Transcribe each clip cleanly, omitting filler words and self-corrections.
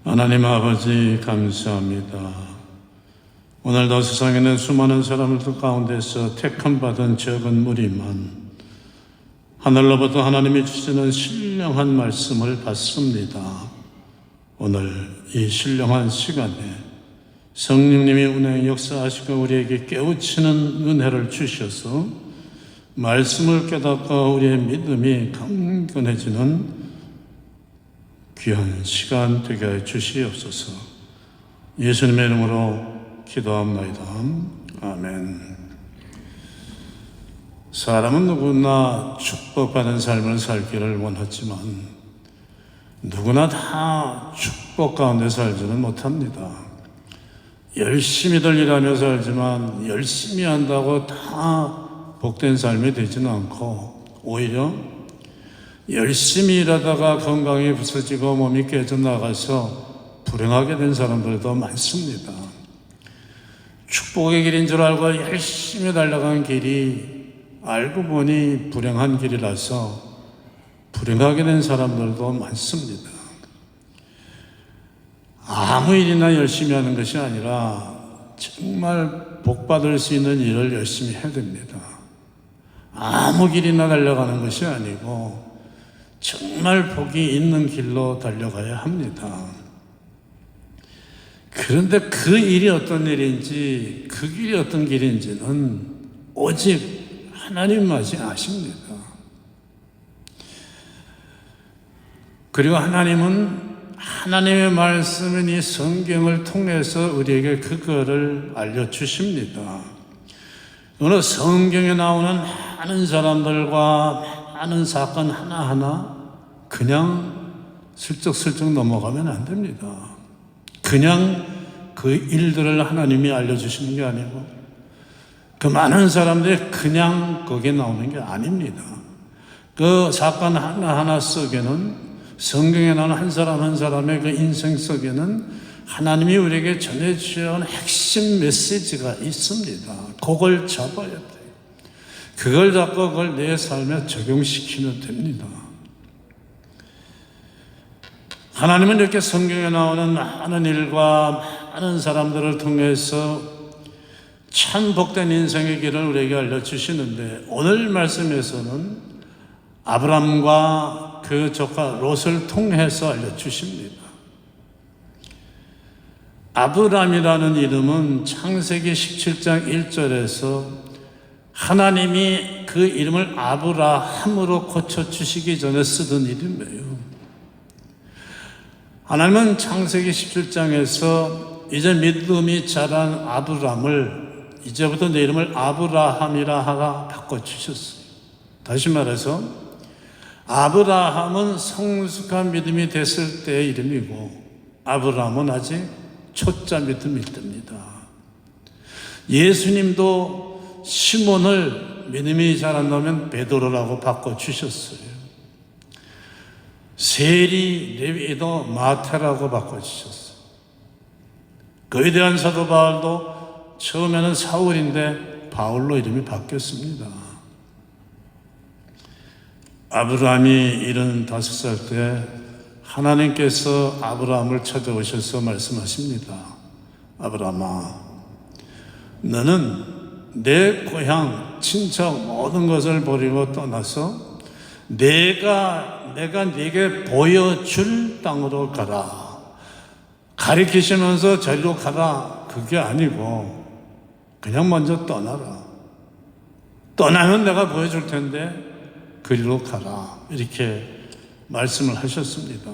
하나님 아버지 감사합니다. 오늘도 세상에 있는 수많은 사람들 가운데서 택함받은 적은 무리만 하늘로부터 하나님이 주시는 신령한 말씀을 받습니다. 오늘 이 신령한 시간에 성령님이 운행 역사하시고 우리에게 깨우치는 은혜를 주셔서 말씀을 깨닫고 우리의 믿음이 강건해지는 귀한 시간 되게 해 주시옵소서. 예수님의 이름으로 기도합니다. 아멘. 사람은 누구나 축복받은 삶을 살기를 원하지만 누구나 다 축복 가운데 살지는 못합니다. 열심히들 일하며 살지만 열심히 한다고 다 복된 삶이 되지는 않고 오히려 열심히 일하다가 건강이 부서지고 몸이 깨져나가서 불행하게 된 사람들도 많습니다. 축복의 길인 줄 알고 열심히 달려간 길이 알고 보니 불행한 길이라서 불행하게 된 사람들도 많습니다. 아무 일이나 열심히 하는 것이 아니라 정말 복받을 수 있는 일을 열심히 해야 됩니다. 아무 길이나 달려가는 것이 아니고 정말 복이 있는 길로 달려가야 합니다. 그런데 그 일이 어떤 일인지, 그 길이 어떤 길인지는 오직 하나님만이 아십니다. 그리고 하나님은 하나님의 말씀인 이 성경을 통해서 우리에게 그거를 알려주십니다. 어느 성경에 나오는 많은 사람들과 많은 사건 하나하나 그냥 슬쩍슬쩍 넘어가면 안 됩니다. 그냥 그 일들을 하나님이 알려주시는 게 아니고 그 많은 사람들이 그냥 거기에 나오는 게 아닙니다. 그 사건 하나하나 속에는 성경에 나오는 한 사람 한 사람의 그 인생 속에는 하나님이 우리에게 전해주신 핵심 메시지가 있습니다. 그걸 잡아야 돼요. 그걸 잡고 그걸 내 삶에 적용시키면 됩니다. 하나님은 이렇게 성경에 나오는 많은 일과 많은 사람들을 통해서 참 복된 인생의 길을 우리에게 알려주시는데 오늘 말씀에서는 아브람과 그 조카 롯을 통해서 알려주십니다. 아브람이라는 이름은 창세기 17장 1절에서 하나님이 그 이름을 아브라함으로 고쳐주시기 전에 쓰던 이름이에요. 하나님은 창세기 17장에서 이제 믿음이 자란 아브람을 이제부터 내 이름을 아브라함이라 하가 바꿔주셨어요. 다시 말해서 아브라함은 성숙한 믿음이 됐을 때의 이름이고 아브라함은 아직 초짜 믿음일 때입니다. 예수님도 시몬을 믿음이 자란다면 베드로라고 바꿔주셨어요. 세리 레위도 마태라고 바꿔주셨어요. 그에 대한 사도 바울도 처음에는 사울인데 바울로 이름이 바뀌었습니다. 아브라함이 75살 때 하나님께서 아브라함을 찾아오셔서 말씀하십니다. 아브라함아, 너는 내 고향, 친척 모든 것을 버리고 떠나서 내가 네게 보여줄 땅으로 가라. 가리키시면서 저리로 가라. 그게 아니고 그냥 먼저 떠나라. 떠나면 내가 보여줄 텐데 그리로 가라. 이렇게 말씀을 하셨습니다.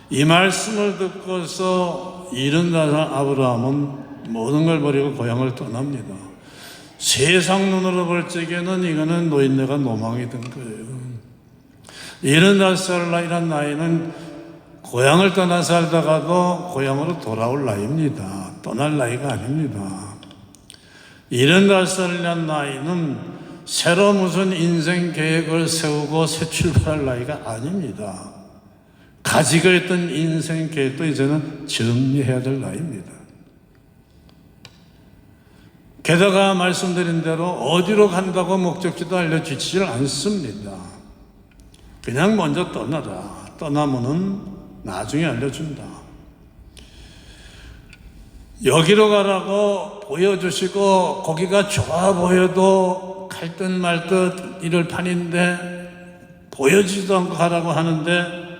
이 말씀을 듣고서 70살 아브라함은 모든 걸 버리고 고향을 떠납니다. 세상 눈으로 볼 적에는 이거는 노인네가 노망이 된 거예요. 70살 나이란 나이는 고향을 떠나 살다가도 고향으로 돌아올 나이입니다. 떠날 나이가 아닙니다. 70살이란 나이는 새로 무슨 인생 계획을 세우고 새 출발할 나이가 아닙니다. 가지고 있던 인생 계획도 이제는 정리해야 될 나이입니다. 게다가 말씀드린 대로 어디로 간다고 목적지도 알려주지를 않습니다. 그냥 먼저 떠나라. 떠나면은 나중에 알려준다. 여기로 가라고 보여주시고 거기가 좋아 보여도 갈 듯 말 듯 이럴 판인데 보여주지도 않고 가라고 하는데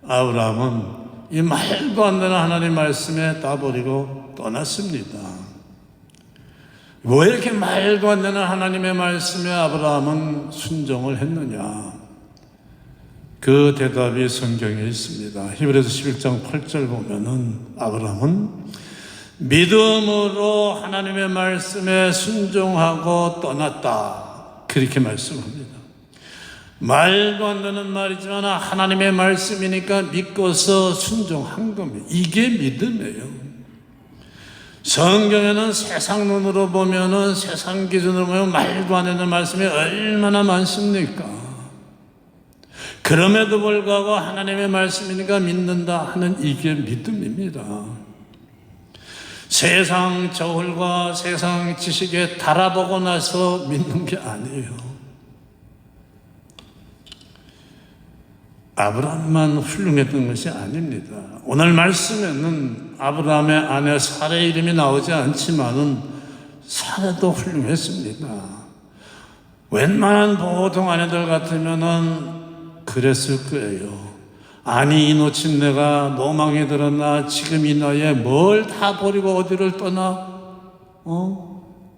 아브라함은 이 말도 안 되는 하나님 말씀에 따버리고 떠났습니다. 왜 이렇게 말도 안 되는 하나님의 말씀에 아브라함은 순종을 했느냐? 그 대답이 성경에 있습니다. 히브리서 11장 8절 보면은 아브라함은 믿음으로 하나님의 말씀에 순종하고 떠났다. 그렇게 말씀합니다. 말도 안 되는 말이지만 하나님의 말씀이니까 믿고서 순종한 겁니다. 이게 믿음이에요. 성경에는 세상 눈으로 보면은 세상 기준으로 보면 말도 안 되는 말씀이 얼마나 많습니까? 그럼에도 불구하고 하나님의 말씀이니까 믿는다 하는 이게 믿음입니다. 세상 저울과 세상 지식에 달아보고 나서 믿는 게 아니에요. 아브라함만 훌륭했던 것이 아닙니다. 오늘 말씀에는 아브라함의 아내 사라의 이름이 나오지 않지만은 사라도 훌륭했습니다. 웬만한 보통 아내들 같으면은 그랬을 거예요. 아니 이 놓친 내가 노망이 들었나 지금 이 나이에 뭘 다 버리고 어디를 떠나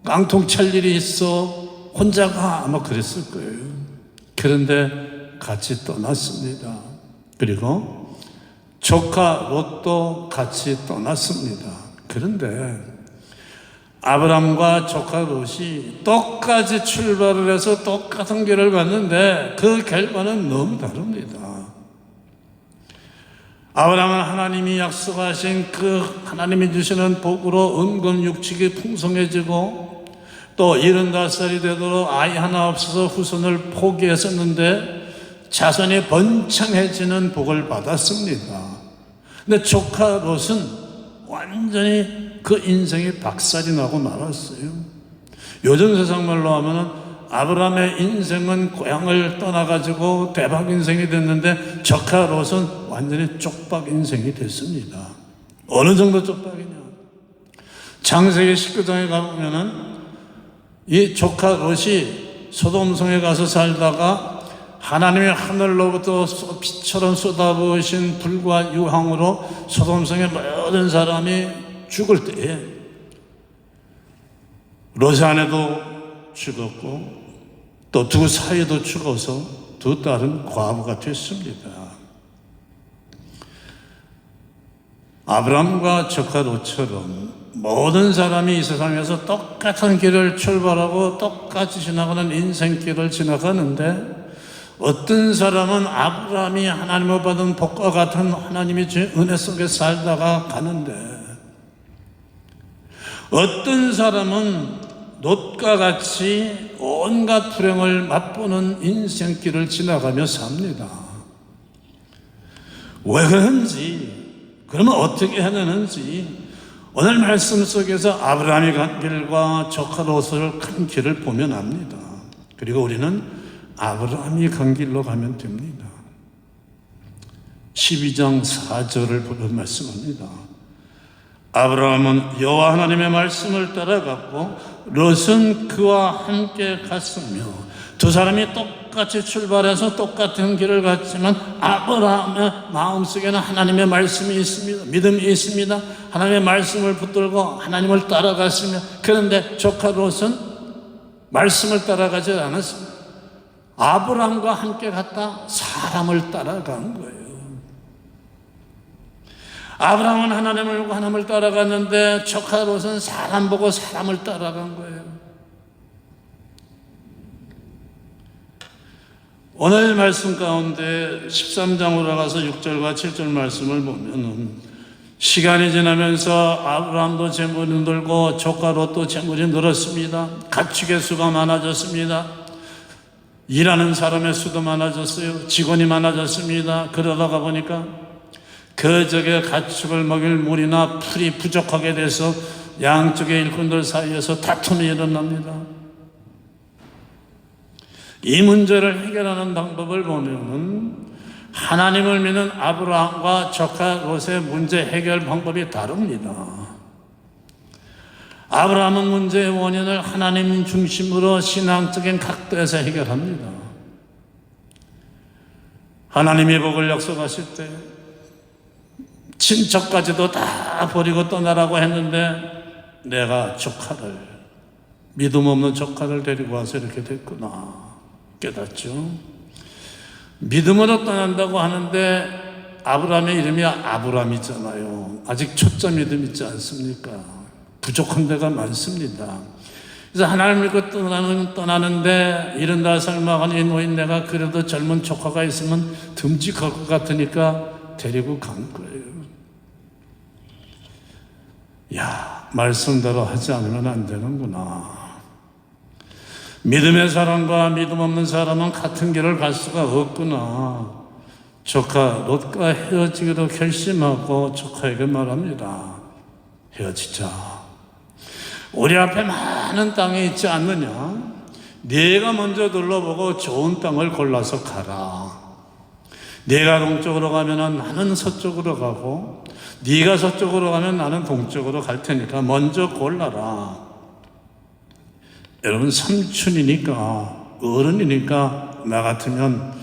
깡통 찰 일이 있어 혼자 가 아마 그랬을 거예요. 그런데 같이 떠났습니다. 그리고 조카 롯도 같이 떠났습니다. 그런데 아브람과 조카 롯이 똑같이 출발을 해서 똑같은 길을 갔는데 그 결과는 너무 다릅니다. 아브람은 하나님이 약속하신 그 하나님이 주시는 복으로 은근육축이 풍성해지고 또 75살이 되도록 아이 하나 없어서 후손을 포기했었는데 자손이 번창해지는 복을 받았습니다. 근데 조카 롯은 완전히 그 인생이 박살이 나고 말았어요. 요즘 세상 말로 하면은 아브라함의 인생은 고향을 떠나가지고 대박 인생이 됐는데 조카 롯은 완전히 쪽박 인생이 됐습니다. 어느 정도 쪽박이냐? 창세기 19장에 가보면은 이 조카 롯이 소돔성에 가서 살다가 하나님의 하늘로부터 빛처럼 쏟아부으신 불과 유황으로 소돔성의 모든 사람이 죽을 때에 롯의 아내도 죽었고 또 두 사위도 죽어서 두 딸은 과부가 됐습니다. 아브람과 조카 롯처럼 모든 사람이 이 세상에서 똑같은 길을 출발하고 똑같이 지나가는 인생길을 지나가는데 어떤 사람은 아브라함이 하나님을 받은 복과 같은 하나님의 은혜 속에 살다가 가는데 어떤 사람은 롯과 같이 온갖 불행을 맛보는 인생길을 지나가며 삽니다. 왜 그런지, 그러면 어떻게 해야 되는지 오늘 말씀 속에서 아브라함이 간 길과 조카 롯을 간 길을 보면 압니다. 그리고 우리는 아브라함이 간 길로 가면 됩니다. 12장 4절을 보면 말씀합니다. 아브라함은 여호와 하나님의 말씀을 따라갔고 롯은 그와 함께 갔으며 두 사람이 똑같이 출발해서 똑같은 길을 갔지만 아브라함의 마음속에는 하나님의 말씀이 있습니다. 믿음이 있습니다. 하나님의 말씀을 붙들고 하나님을 따라갔으며 그런데 조카 롯은 말씀을 따라가지 않았습니다. 아브라함과 함께 갔다 사람을 따라간 거예요. 아브라함은 하나님을 보고 하나님을 따라갔는데 조카 롯은 사람 보고 사람을 따라간 거예요. 오늘 말씀 가운데 13장으로 가서 6절과 7절 말씀을 보면은 시간이 지나면서 아브라함도 재물이 늘고 조카 롯도 재물이 늘었습니다. 가축의 수가 많아졌습니다. 일하는 사람의 수도 많아졌어요. 직원이 많아졌습니다. 그러다가 보니까 그저게 가축을 먹일 물이나 풀이 부족하게 돼서 양쪽의 일꾼들 사이에서 다툼이 일어납니다. 이 문제를 해결하는 방법을 보면은 하나님을 믿는 아브라함과 조카 롯의 문제 해결 방법이 다릅니다. 아브라함은 문제의 원인을 하나님 중심으로 신앙적인 각도에서 해결합니다. 하나님이 복을 약속하실 때 친척까지도 다 버리고 떠나라고 했는데 내가 조카를, 믿음 없는 조카를 데리고 와서 이렇게 됐구나 깨닫죠. 믿음으로 떠난다고 하는데 아브라함의 이름이 아브람이잖아요. 아직 초짜 믿음 있지 않습니까? 부족한 데가 많습니다. 그래서 하나님을 믿고 떠나는데 70살 먹은 이 노인네가 그래도 젊은 조카가 있으면 듬직할 것 같으니까 데리고 간 거예요. 야, 말씀대로 하지 않으면 안 되는구나. 믿음의 사람과 믿음 없는 사람은 같은 길을 갈 수가 없구나. 조카 롯과 헤어지기로 결심하고 조카에게 말합니다. 헤어지자. 우리 앞에 많은 땅이 있지 않느냐? 네가 먼저 둘러보고 좋은 땅을 골라서 가라. 네가 동쪽으로 가면 나는 서쪽으로 가고 네가 서쪽으로 가면 나는 동쪽으로 갈 테니까 먼저 골라라. 여러분, 삼촌이니까, 어른이니까, 나 같으면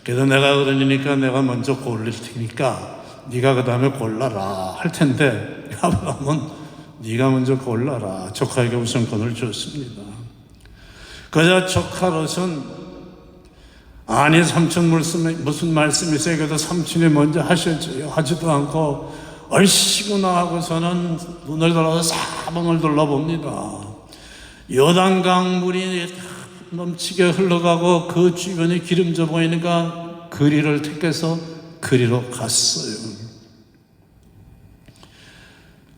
그래도 내가 어른이니까 내가 먼저 고를 테니까 네가 그 다음에 골라라 할 텐데, 아브라함은 네가 먼저 골라라. 조카에게 우선권을 줬습니다. 그러자 조카 롯은 아니 삼촌 무슨 말씀이세요? 그래도 삼촌이 먼저 하셨죠. 하지도 않고 얼씨구나 하고서는 눈을 돌아서 사방을 둘러봅니다. 요단강 물이 넘치게 흘러가고 그 주변이 기름져 보이니까 그리를 택해서 그리로 갔어요.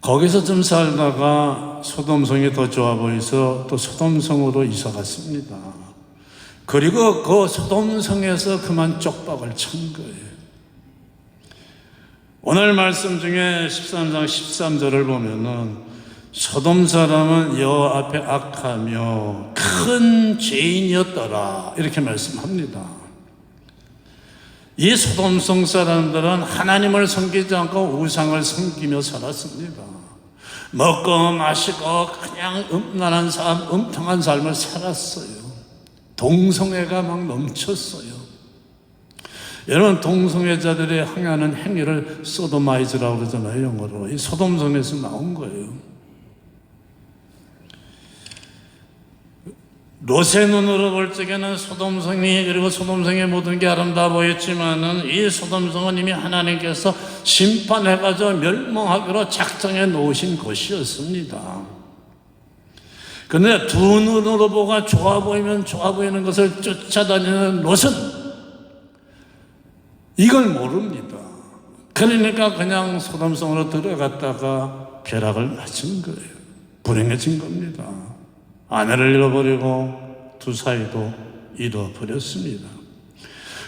거기서 좀 살다가 소돔성이 더 좋아 보여서 또 소돔성으로 이사 갔습니다. 그리고 그 소돔성에서 그만 쪽박을 친 거예요. 오늘 말씀 중에 13장 13절을 보면은 소돔 사람은 여호와 앞에 악하며 큰 죄인이었더라 이렇게 말씀합니다. 이 소돔성 사람들은 하나님을 섬기지 않고 우상을 섬기며 살았습니다. 먹고 마시고 그냥 음란한 삶, 음탕한 삶을 살았어요. 동성애가 막 넘쳤어요. 여러분, 동성애자들이 행하는 행위를 소도마이즈라고 그러잖아요, 영어로. 이 소돔성에서 나온 거예요. 롯의 눈으로 볼 적에는 소돔성이, 그리고 소돔성의 모든 게 아름다워 보였지만은 이 소돔성은 이미 하나님께서 심판해가지고 멸망하기로 작정해 놓으신 것이었습니다. 그런데 두 눈으로 보고 좋아 보이면 좋아 보이는 것을 쫓아다니는 롯은 이걸 모릅니다. 그러니까 그냥 소돔성으로 들어갔다가 벼락을 맞은 거예요. 불행해진 겁니다. 아내를 잃어버리고 두 사이도 잃어버렸습니다.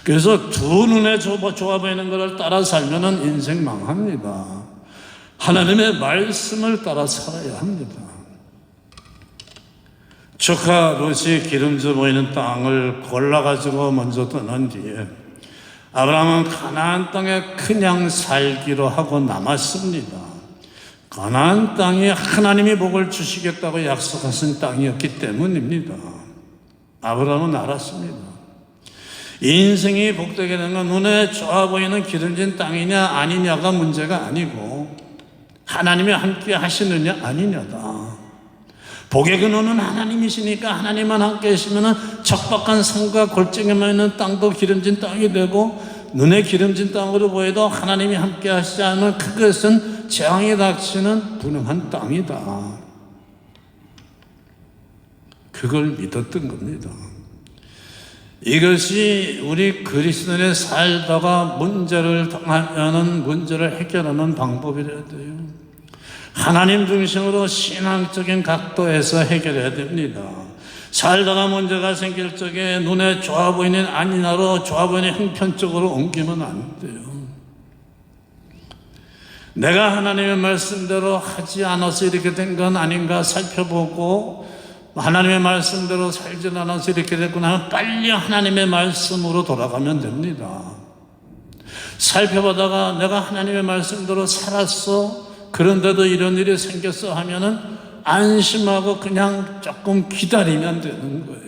그래서 두 눈에 좋아 보이는 것을 따라 살면 인생 망합니다. 하나님의 말씀을 따라 살아야 합니다. 조카 롯이 기름져 보이는 땅을 골라가지고 먼저 떠난 뒤에 아브라함은 가나안 땅에 그냥 살기로 하고 남았습니다. 가나안 땅이 하나님이 복을 주시겠다고 약속하신 땅이었기 때문입니다. 아브라함은 알았습니다. 인생이 복되게 되는 건 눈에 좋아 보이는 기름진 땅이냐 아니냐가 문제가 아니고 하나님이 함께 하시느냐 아니냐다. 복의 근원은 하나님이시니까 하나님만 함께 하시면 척박한 산과 골짜기만 있는 땅도 기름진 땅이 되고 눈에 기름진 땅으로 보여도 하나님이 함께 하시지 않으면 그것은 재앙이 닥치는 불행한 땅이다. 그걸 믿었던 겁니다. 이것이 우리 그리스도인의 살다가 문제를 당하면 문제를 해결하는 방법이라 돼요. 하나님 중심으로 신앙적인 각도에서 해결해야 됩니다. 살다가 문제가 생길 적에 눈에 좋아 보이는 아니나로 좋아 보이는 형편적으로 옮기면 안 돼요. 내가 하나님의 말씀대로 하지 않아서 이렇게 된 건 아닌가 살펴보고 하나님의 말씀대로 살지 않아서 이렇게 됐구나 빨리 하나님의 말씀으로 돌아가면 됩니다. 살펴보다가 내가 하나님의 말씀대로 살았어 그런데도 이런 일이 생겼어 하면은 안심하고 그냥 조금 기다리면 되는 거예요.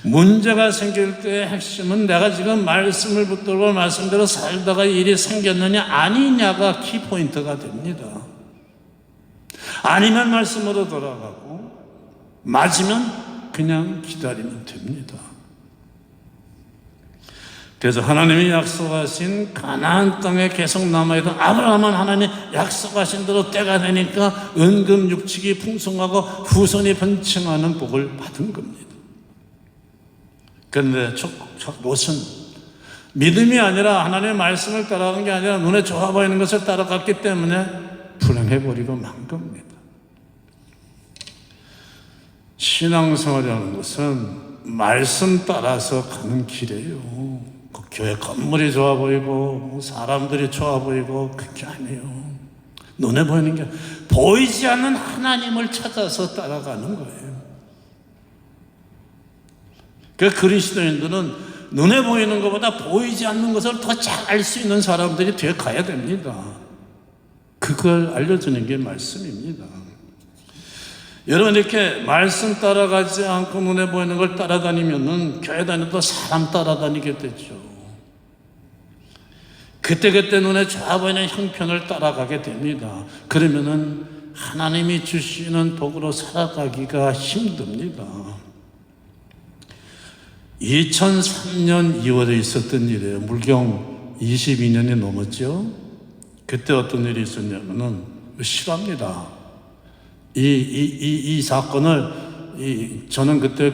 문제가 생길 때의 핵심은 내가 지금 말씀을 붙들고 말씀대로 살다가 일이 생겼느냐 아니냐가 키포인트가 됩니다. 아니면 말씀으로 돌아가고 맞으면 그냥 기다리면 됩니다. 그래서 하나님이 약속하신 가나안 땅에 계속 남아있던 아브라함은 하나님 약속하신 대로 때가 되니까 은금육축이 풍성하고 후손이 번창하는 복을 받은 겁니다. 그런데 롯은 믿음이 아니라 하나님의 말씀을 따라간 게 아니라 눈에 좋아 보이는 것을 따라갔기 때문에 불행해버리고 만 겁니다. 신앙생활이라는 것은 말씀 따라서 가는 길이에요. 그 교회 건물이 좋아 보이고 사람들이 좋아 보이고 그게 아니에요. 눈에 보이는 게 보이지 않는 하나님을 찾아서 따라가는 거예요. 그 그리스도인들은 눈에 보이는 것보다 보이지 않는 것을 더 잘 알 수 있는 사람들이 되어 가야 됩니다. 그걸 알려주는 게 말씀입니다. 여러분 이렇게 말씀 따라가지 않고 눈에 보이는 걸 따라다니면은 교회 다녀도 사람 따라다니게 되죠. 그때그때 눈에 좋아 보이는 형편을 따라가게 됩니다. 그러면은 하나님이 주시는 복으로 살아가기가 힘듭니다. 2003년 2월에 있었던 일이에요. 물경 22년이 넘었죠. 그때 어떤 일이 있었냐면은 실화입니다. 이 사건을 저는 그때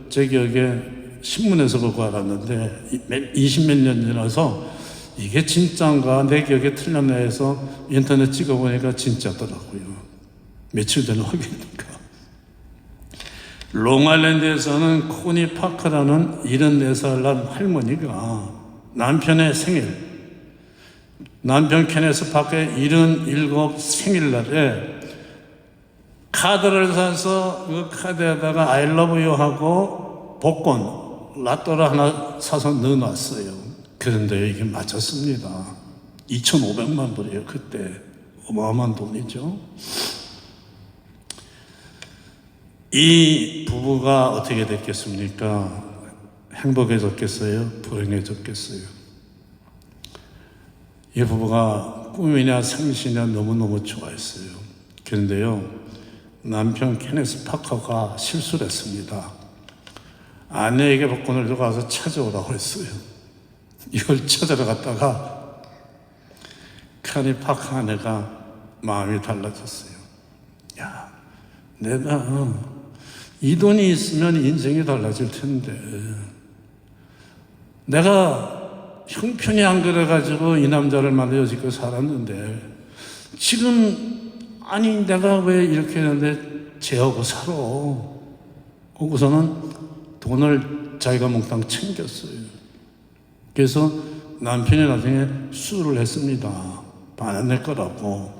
제 기억에 신문에서 보고 알았는데 20몇 년 지나서 이게 진짜인가 내 기억에 틀렸나 해서 인터넷 찍어보니까 진짜더라고요. 며칠 전에 확인하니까. 롱아일랜드에서는 코니 파크라는 74살 난 할머니가 남편의 생일, 남편 케네스 파크의 77 생일날에 카드를 사서 그 카드에다가 I love you 하고 복권, 라또를 하나 사서 넣어놨어요. 그런데 이게 맞았습니다. 2,500만 불이에요. 그때 어마어마한 돈이죠. 이 부부가 어떻게 됐겠습니까? 행복해졌겠어요? 불행해졌겠어요? 이 부부가 꿈이냐 생시냐 너무너무 좋아했어요. 그런데요, 남편 케네스 파커가 실수를 했습니다. 아내에게 복권을 들고 가서 찾아오라고 했어요. 이걸 찾아러 갔다가 케네스 파커 아내가 마음이 달라졌어요. 야, 내가 이 돈이 있으면 인생이 달라질 텐데 내가 형편이 안 그래가지고 이 남자를 만나 여지껏 살았는데 지금 아니 내가 왜 이렇게 했는데 쟤하고 살아. 그러고서는 돈을 자기가 몽땅 챙겼어요. 그래서 남편이 나중에 수술을 했습니다. 반환낼 거라고.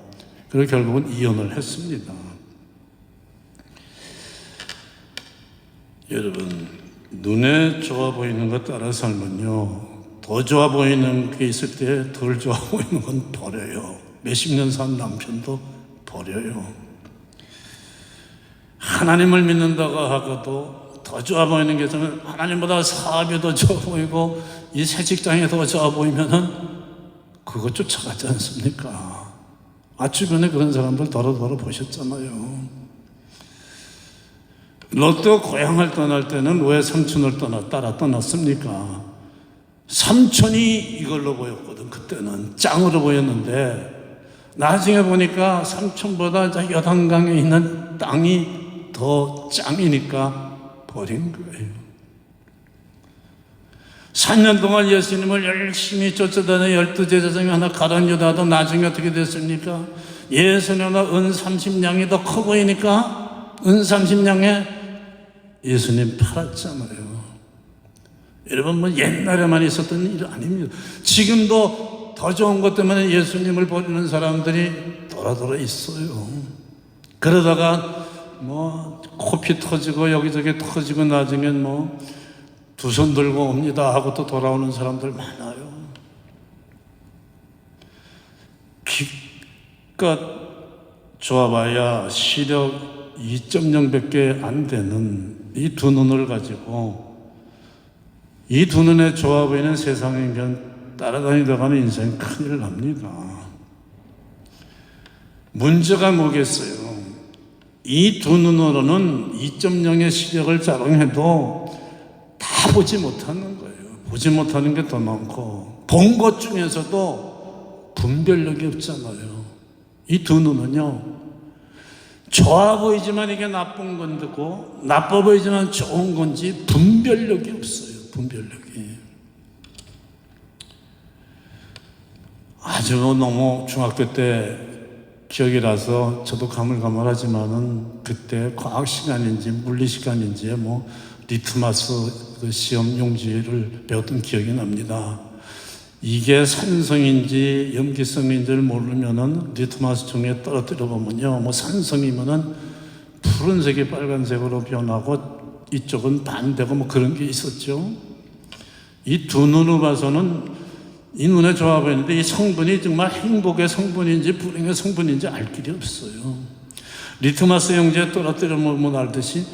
그리고 결국은 이혼을 했습니다. 여러분, 눈에 좋아 보이는 것 따라 살면요, 더 좋아 보이는 게 있을 때 덜 좋아 보이는 건 버려요. 몇십 년 산 남편도 버려요. 하나님을 믿는다고 하고도 더 좋아 보이는 게 있으면 하나님보다 사업이 더 좋아 보이고 이 새 직장이 더 좋아 보이면은 그거 쫓아가지 않습니까? 주변에 그런 사람들 더러더러 보셨잖아요. 롯도 고향을 떠날 때는 왜 삼촌을 따라 떠났습니까? 삼촌이 이걸로 보였거든. 그때는 짱으로 보였는데 나중에 보니까 삼촌보다 여단강에 있는 땅이 더 짱이니까 버린 거예요. 3년 동안 예수님을 열심히 쫓아다녀 12제자 중에 하나 가룟 유다도 나중에 어떻게 됐습니까? 예수님보다 은 30냥이 더 커 보이니까 은 30냥에 예수님 팔았잖아요. 여러분, 뭐 옛날에만 있었던 일 아닙니다. 지금도 더 좋은 것 때문에 예수님을 버리는 사람들이 돌아돌아 있어요. 그러다가 뭐 코피 터지고 여기저기 터지고 나중엔 뭐 두 손 들고 옵니다 하고 또 돌아오는 사람들 많아요. 기껏 좋아봐야 시력 2.0밖에 안 되는 이 두 눈을 가지고 이 두 눈에 좋아 보이는 세상에 따라다니다가는 인생 큰일 납니다. 문제가 뭐겠어요? 이 두 눈으로는 2.0의 시력을 자랑해도 다 보지 못하는 거예요. 보지 못하는 게 더 많고 본 것 중에서도 분별력이 없잖아요. 이 두 눈은요, 좋아 보이지만 이게 나쁜 건데고 나빠 보이지만 좋은 건지 분별력이 없어요. 분별력이 아주 너무 중학교 때 기억이 나서 저도 가물가물하지만은 그때 과학 시간인지 물리 시간인지 뭐 리트마스 그 시험 용지를 배웠던 기억이 납니다. 이게 산성인지 염기성인지를 모르면은 리트마스 종이에 떨어뜨려 보면요, 뭐 산성이면은 푸른색이 빨간색으로 변하고 이쪽은 반대고 뭐 그런 게 있었죠. 이 두 눈으로 봐서는 이 눈에 좋아 보이는데 이 성분이 정말 행복의 성분인지 불행의 성분인지 알 길이 없어요. 리트마스 용지에 떨어뜨려 보면 알듯이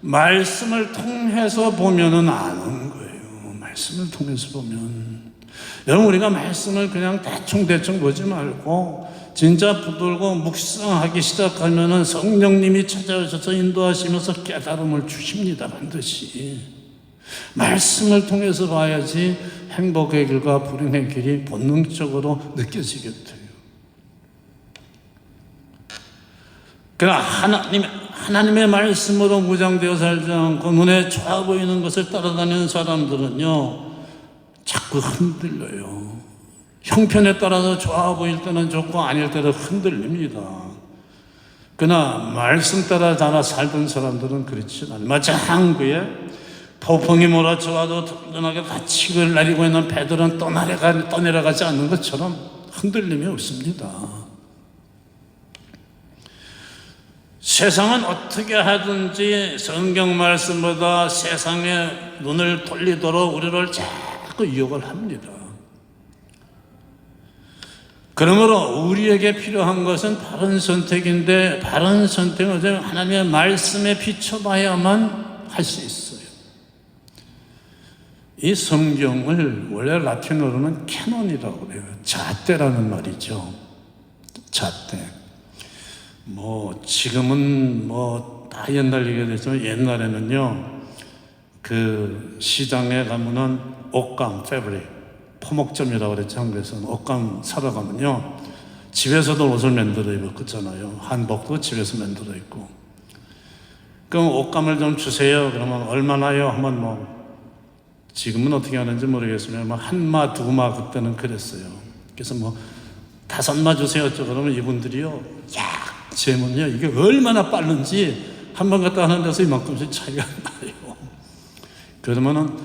말씀을 통해서 보면은 아는 거예요. 말씀을 통해서 보면. 여러분, 우리가 말씀을 그냥 대충 보지 말고 진짜 붙들고 묵상하기 시작하면은 성령님이 찾아오셔서 인도하시면서 깨달음을 주십니다. 반드시. 말씀을 통해서 봐야지 행복의 길과 불행의 길이 본능적으로 느껴지게 돼요. 그러나 하나님의 말씀으로 무장되어 살지 않고 눈에 좋아 보이는 것을 따라다니는 사람들은요, 자꾸 흔들려요. 형편에 따라서 좋아 보일 때는 좋고 아닐 때는 흔들립니다. 그러나 말씀 따라 자라 살던 사람들은 그렇지 않아요. 마치 항구에 폭풍이 몰아쳐와도 든든하게 닫히고 내리고 있는 배들은 떠내려가지 않는 것처럼 흔들림이 없습니다. 세상은 어떻게 하든지 성경 말씀보다 세상에 눈을 돌리도록 우리를 자꾸 유혹을 합니다. 그러므로 우리에게 필요한 것은 바른 선택인데 바른 선택은 하나님의 말씀에 비춰봐야만 할 수 있어요. 이 성경을 원래 라틴어로는 캐논이라고 그래요. 잣대라는 말이죠. 잣대. 뭐 지금은 뭐 다 옛날 얘기가 됐지만 옛날에는요, 그 시장에 가면은 옷감, 패브릭, 포목점이라고 그랬죠. 한국에서는 옷감 사러 가면요, 집에서도 옷을 만들어 입었잖아요. 한복도 집에서 만들어 입고. 그럼 옷감을 좀 주세요. 그러면 얼마나요? 하면 뭐 지금은 어떻게 하는지 모르겠으면 뭐 한마 두마 그때는 그랬어요. 그래서 뭐 5마 주세요. 그러면 이분들이요, 재면요, 이게 얼마나 빠른지 한 번 갔다 하는 데서 이만큼씩 차이가 나요. 그러면은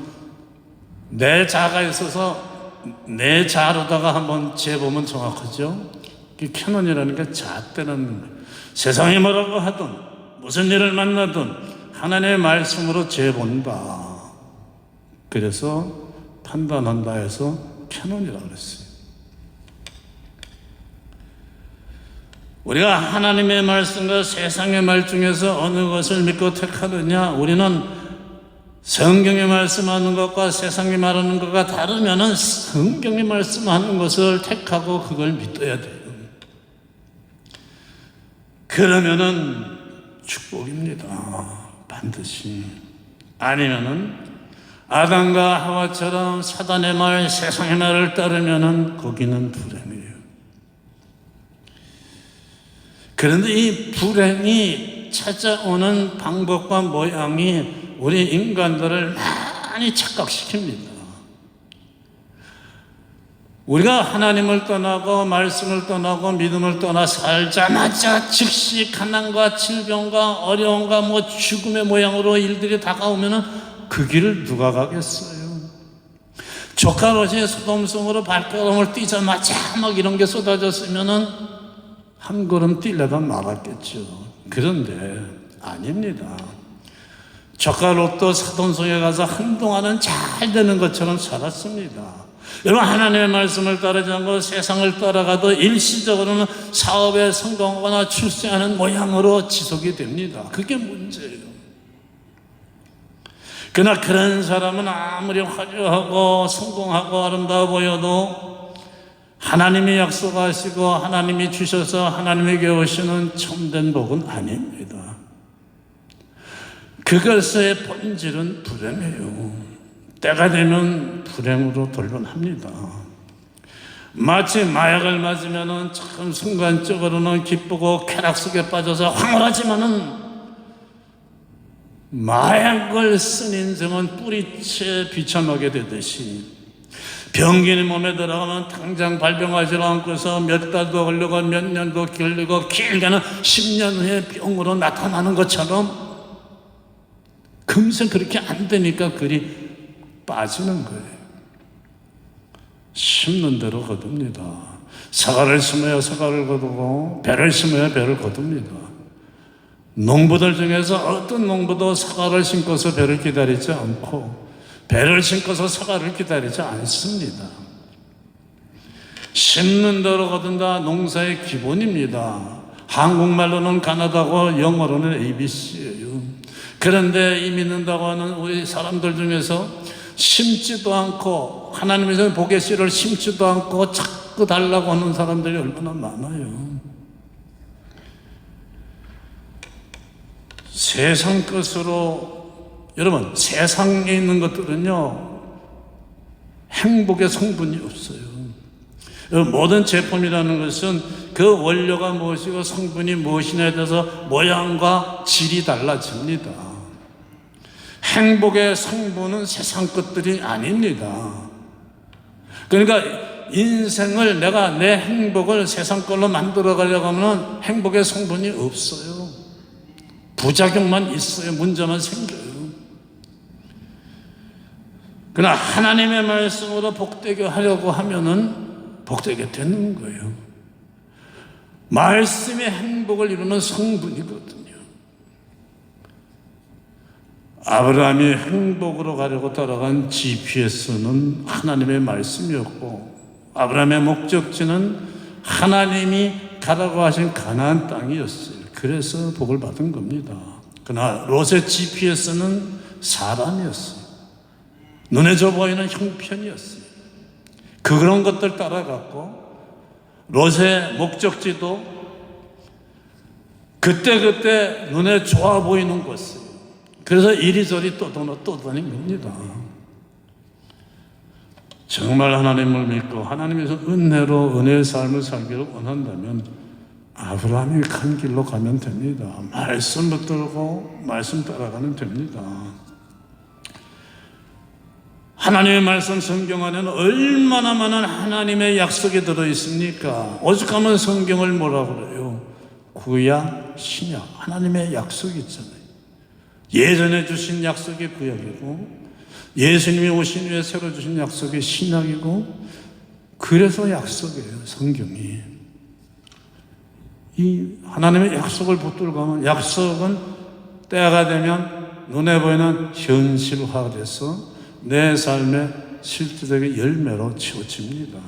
내 자가 있어서 내 자로다가 한번 재보면 정확하죠. 그 캐논이라는 게 잣대라는 거예요. 세상이 뭐라고 하든 무슨 일을 만나든 하나님의 말씀으로 재본다. 그래서 판단한다 해서 캐논이라고 그랬어요. 우리가 하나님의 말씀과 세상의 말 중에서 어느 것을 믿고 택하느냐? 우리는 성경이 말씀하는 것과 세상이 말하는 것과 다르면은 성경이 말씀하는 것을 택하고 그걸 믿어야 돼요. 그러면은 축복입니다. 반드시. 아니면은 아담과 하와처럼 사단의 말, 세상의 말을 따르면은 거기는 불행이에요. 그런데 이 불행이 찾아오는 방법과 모양이 우리 인간들을 많이 착각시킵니다. 우리가 하나님을 떠나고 말씀을 떠나고 믿음을 떠나 살자마자 즉시 가난과 질병과 어려움과 뭐 죽음의 모양으로 일들이 다가오면은 그 길을 누가 가겠어요? 조카롯이 소돔성으로 발걸음을 뛰자마자 막 이런 게 쏟아졌으면은 한 걸음 뛰려다 말았겠죠. 그런데 아닙니다. 조카롯도 사돈성에 가서 한동안은 잘 되는 것처럼 살았습니다. 여러분, 하나님의 말씀을 따르지 않고 세상을 따라가도 일시적으로는 사업에 성공하거나 출세하는 모양으로 지속이 됩니다. 그게 문제예요. 그러나 그런 사람은 아무리 화려하고 성공하고 아름다워 보여도 하나님이 약속하시고 하나님이 주셔서 하나님에게 오시는 참된 복은 아닙니다. 그것의 본질은 불행해요. 때가 되면 불행으로 돌변합니다. 마치 마약을 맞으면 참 순간적으로는 기쁘고 쾌락 속에 빠져서 황홀하지만은 마약을 쓴 인생은 뿌리채 비참하게 되듯이 병균이 몸에 들어가면 당장 발병하지 않고서 몇 달도 걸리고 몇 년도 걸리고 길게는 10년 후에 병으로 나타나는 것처럼 금세 그렇게 안 되니까 그리 빠지는 거예요. 심는 대로 거둡니다. 사과를 심어야 사과를 거두고 배를 심어야 배를 거둡니다. 농부들 중에서 어떤 농부도 사과를 심고서 배를 기다리지 않고 배를 심고서 사과를 기다리지 않습니다. 심는 대로 거둔다, 농사의 기본입니다. 한국말로는 가나다고 영어로는 ABC예요. 그런데 이 믿는다고 하는 우리 사람들 중에서 심지도 않고 하나님에서 복의 씨를 심지도 않고 자꾸 달라고 하는 사람들이 얼마나 많아요. 세상 것으로, 여러분, 세상에 있는 것들은요 행복의 성분이 없어요. 모든 제품이라는 것은 그 원료가 무엇이고 성분이 무엇이냐에 대해서 모양과 질이 달라집니다. 행복의 성분은 세상 것들이 아닙니다. 그러니까 인생을 내가 내 행복을 세상 걸로 만들어 가려고 하면 행복의 성분이 없어요. 부작용만 있어요. 문제만 생겨요. 그러나 하나님의 말씀으로 복되게 하려고 하면은 복되게 되는 거예요. 말씀이 행복을 이루는 성분이거든요. 아브라함이 행복으로 가려고 따라간 GPS는 하나님의 말씀이었고 아브라함의 목적지는 하나님이 가라고 하신 가나안 땅이었어요. 그래서 복을 받은 겁니다. 그러나 롯의 GPS는 사람이었어요. 눈에 져 보이는 형편이었어요. 그런 것들 따라갔고 롯의 목적지도 그때그때 눈에 좋아 보이는 곳이에요. 그래서 이리저리 떠다닌 겁니다. 정말 하나님을 믿고 하나님에서 은혜로 은혜의 삶을 살기를 원한다면 아브라함이 간 길로 가면 됩니다. 말씀 붙들고 말씀 따라가면 됩니다. 하나님의 말씀 성경 안에는 얼마나 많은 하나님의 약속이 들어있습니까? 오죽하면 성경을 뭐라고 그래요? 구약, 신약, 하나님의 약속이 있잖아요. 예전에 주신 약속이 구약이고 예수님이 오신 후에 새로 주신 약속이 신약이고 그래서 약속이에요. 성경이. 이 하나님의 약속을 붙들고 하면 약속은 때가 되면 눈에 보이는 현실화가 돼서 내 삶의 실제적인 열매로 치워집니다.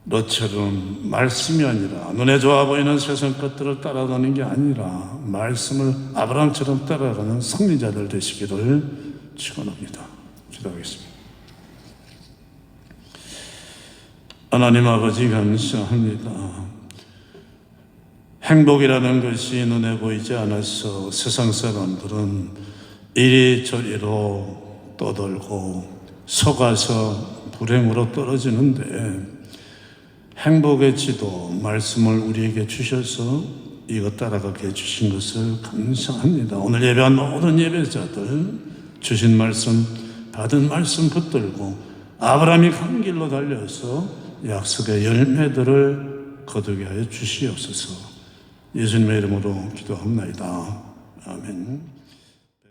너처럼 말씀이 아니라 눈에 좋아 보이는 세상 것들을 따라가는 게 아니라 말씀을 아브라함처럼 따라가는 승리자들 되시기를 축원합니다. 기도하겠습니다. 하나님 아버지 감사합니다. 행복이라는 것이 눈에 보이지 않아서 세상 사람들은 이리저리로 떠돌고 속아서 불행으로 떨어지는데 행복의 지도 말씀을 우리에게 주셔서 이것 따라가게 해주신 것을 감사합니다. 오늘 예배한 모든 예배자들 주신 말씀 받은 말씀 붙들고 아브라함이 간 길로 달려서 약속의 열매들을 거두게 하여 주시옵소서. 예수님의 이름으로 기도합니다. 아멘.